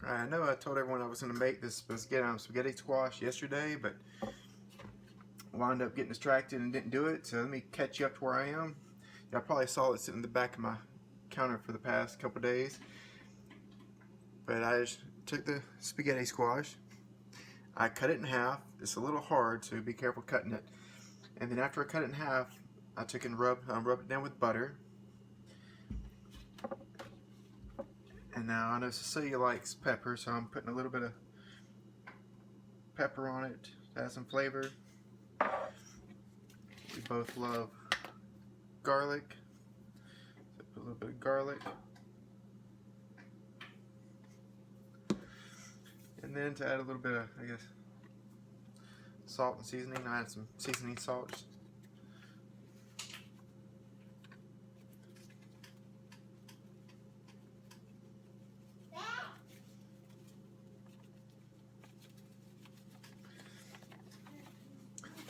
I know I told everyone I was going to make this spaghetti squash yesterday, but wound up getting distracted and didn't do it. So let me catch you up to where I am. Y'all probably saw it sitting in the back of my counter for the past couple days. But I just took the spaghetti squash. I cut it in half. It's a little hard, so be careful cutting it. And then after I cut it in half, I took and rubbed it down with butter. And now I know Cecilia likes pepper, so I'm putting a little bit of pepper on it to add some flavor. We both love garlic, so put a little bit of garlic. And then to add a little bit of, I guess, salt and seasoning, I add some seasoning salts.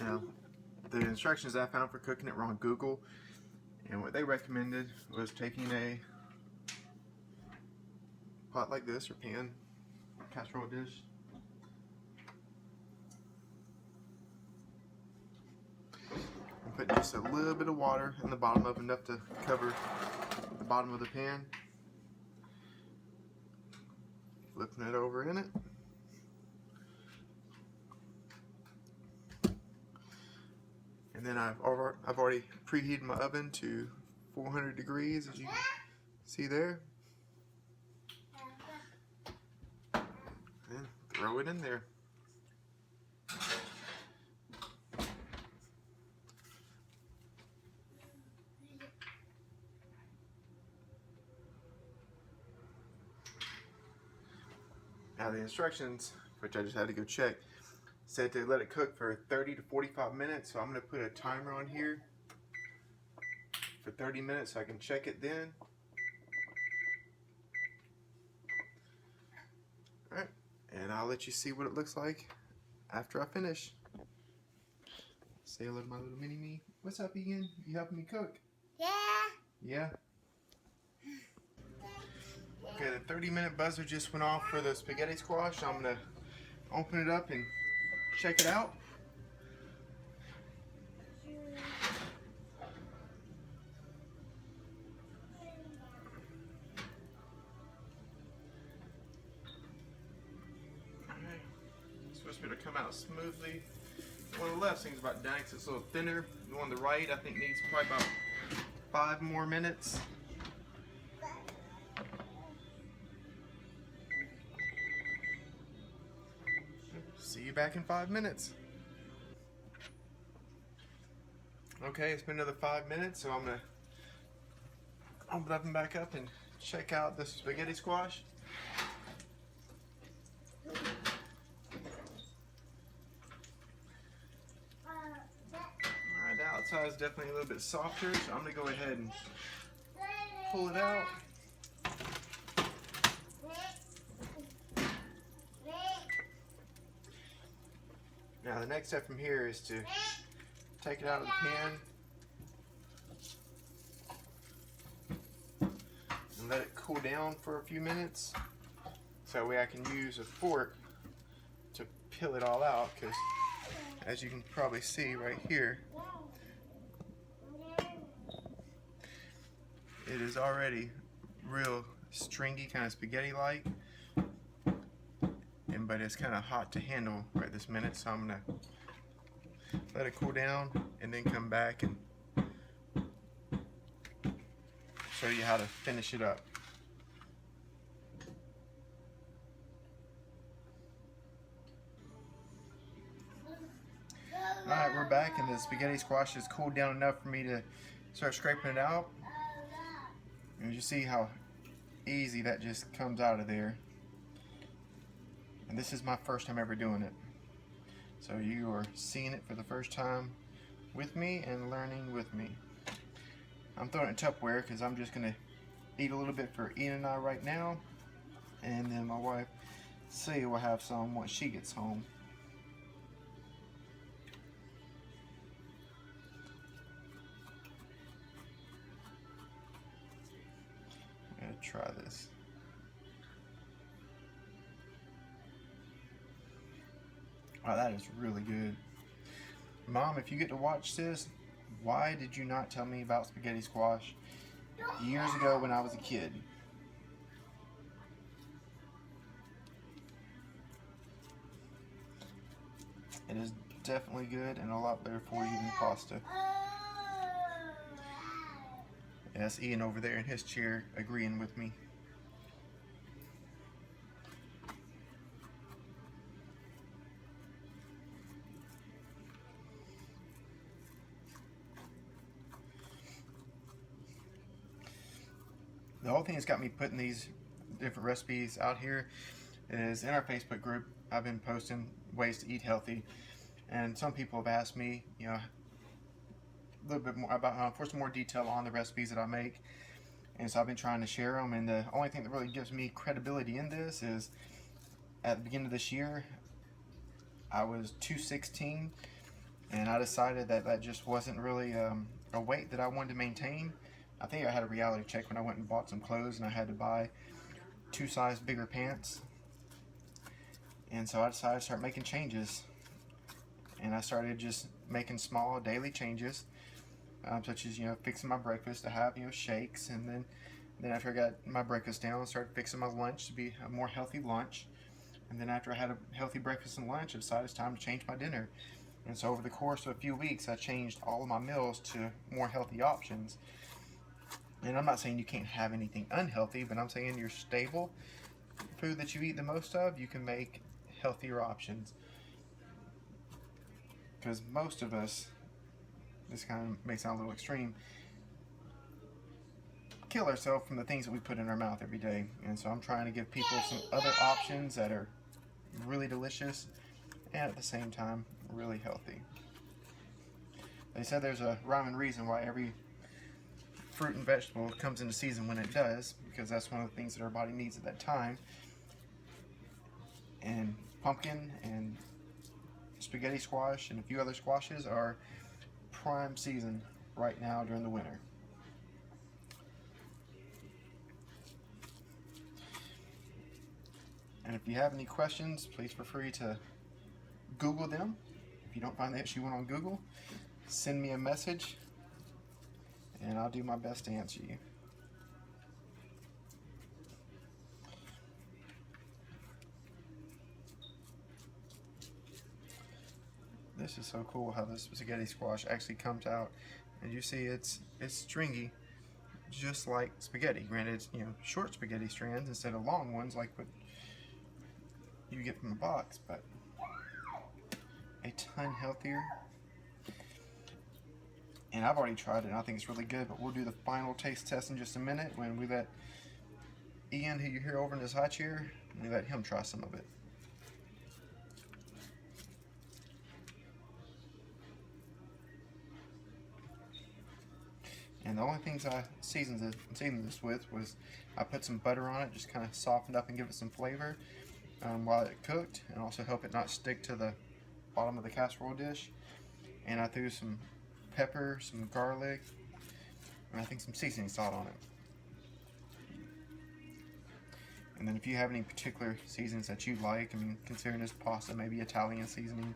Now, the instructions I found for cooking it were on Google, and what they recommended was taking a pot like this, or pan, casserole dish, and putting just a little bit of water in the bottom of enough to cover the bottom of the pan, flipping it over in it. And then I've already preheated my oven to 400 degrees, as you see there. And throw it in there. Now the instructions, which I just had to go check, said to let it cook for 30 to 45 minutes, so I'm going to put a timer on here for 30 minutes so I can check it then. Alright, and I'll let you see what it looks like after I finish. Say hello to my little mini-me. What's up, Ian? You helping me cook? Yeah. Yeah? Okay, the 30-minute buzzer just went off for the spaghetti squash. I'm going to open it up and check it out. It's supposed to be able to come out smoothly. The one on the left seems about done because it's a little thinner. The one on the right I think needs probably about 5 more minutes. See you back in 5 minutes. Okay, it's been another 5 minutes, so I'm gonna open the oven back up and check out the spaghetti squash. Alright, the outside is definitely a little bit softer, so I'm gonna go ahead and pull it out. Now the next step from here is to take it out of the pan and let it cool down for a few minutes, so that way I can use a fork to peel it all out, because as you can probably see right here, it is already real stringy, kind of spaghetti-like, but it's kind of hot to handle right this minute, so I'm gonna let it cool down and then come back and show you how to finish it up. Alright, we're back, and the spaghetti squash has cooled down enough for me to start scraping it out. And you see how easy that just comes out of there. And this is my first time ever doing it. So you are seeing it for the first time with me and learning with me. I'm throwing it in Tupperware because I'm just going to eat a little bit for Ian and I right now. And then my wife, Celia, will have some once she gets home. I'm going to try this. Wow, that is really good. Mom, if you get to watch this, why did you not tell me about spaghetti squash years ago when I was a kid? It is definitely good and a lot better for you than pasta. And that's Ian over there in his chair agreeing with me. The whole thing that's got me putting these different recipes out here is in our Facebook group. I've been posting ways to eat healthy, and some people have asked me, a little bit more about for some more detail on the recipes that I make, and so I've been trying to share them. And the only thing that really gives me credibility in this is at the beginning of this year, I was 216, and I decided that that just wasn't really a weight that I wanted to maintain. I think I had a reality check when I went and bought some clothes, and I had to buy 2 size bigger pants. And so I decided to start making changes, and I started just making small daily changes, such as fixing my breakfast to have shakes, and then after I got my breakfast down, I started fixing my lunch to be a more healthy lunch. And then after I had a healthy breakfast and lunch, I decided it's time to change my dinner. And so over the course of a few weeks, I changed all of my meals to more healthy options. And I'm not saying you can't have anything unhealthy, but I'm saying your stable food that you eat the most of, you can make healthier options. Because most of us, this kind of may sound a little extreme, kill ourselves from the things that we put in our mouth every day. And so I'm trying to give people some other options that are really delicious and at the same time really healthy. They said there's a rhyme and reason why every fruit and vegetable comes into season when it does, because that's one of the things that our body needs at that time. And pumpkin and spaghetti squash and a few other squashes are prime season right now during the winter. And if you have any questions, please feel free to Google them. If you don't find the issue one on Google, send me a message and I'll do my best to answer you. This is so cool how this spaghetti squash actually comes out. And you see it's stringy, just like spaghetti. Granted, it's short spaghetti strands instead of long ones like what you get from the box, but a ton healthier. And I've already tried it and I think it's really good, but we'll do the final taste test in just a minute when we let Ian, who you hear over in his high chair, we let him try some of it. And the only things I seasoned this with was I put some butter on it, just kind of softened up and give it some flavor while it cooked, and also help it not stick to the bottom of the casserole dish. And I threw some pepper, some garlic, and I think some seasoning salt on it. And then if you have any particular seasonings that you like, considering this pasta, maybe Italian seasoning,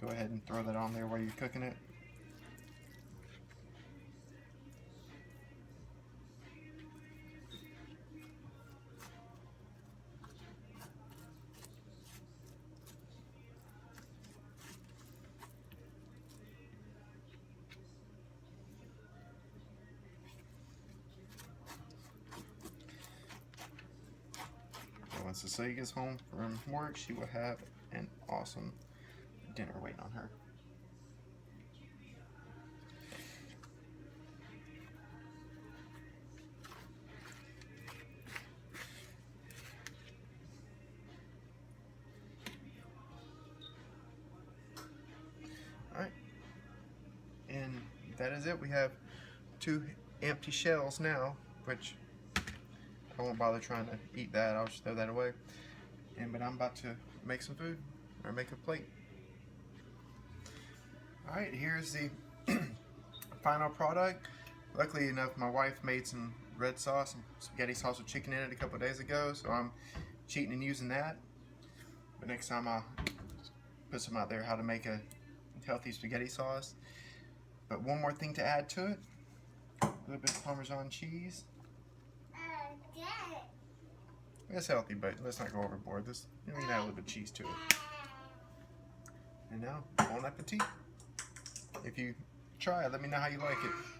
go ahead and throw that on there while you're cooking it. Once Cecilia gets home from work, she will have an awesome dinner waiting on her. Alright, and that is it. We have 2 empty shells now, which I won't bother trying to eat that. I'll just throw that away. But I'm about to make some food, or make a plate. Alright, here's the final product. Luckily enough, my wife made some red sauce, some spaghetti sauce with chicken in it a couple days ago, so I'm cheating and using that. But next time I'll put some out there how to make a healthy spaghetti sauce. But one more thing to add to it, a little bit of Parmesan cheese. It's healthy, but let's not go overboard. We can add a little bit of cheese to it. And now, bon appetit. If you try it, let me know how you like it.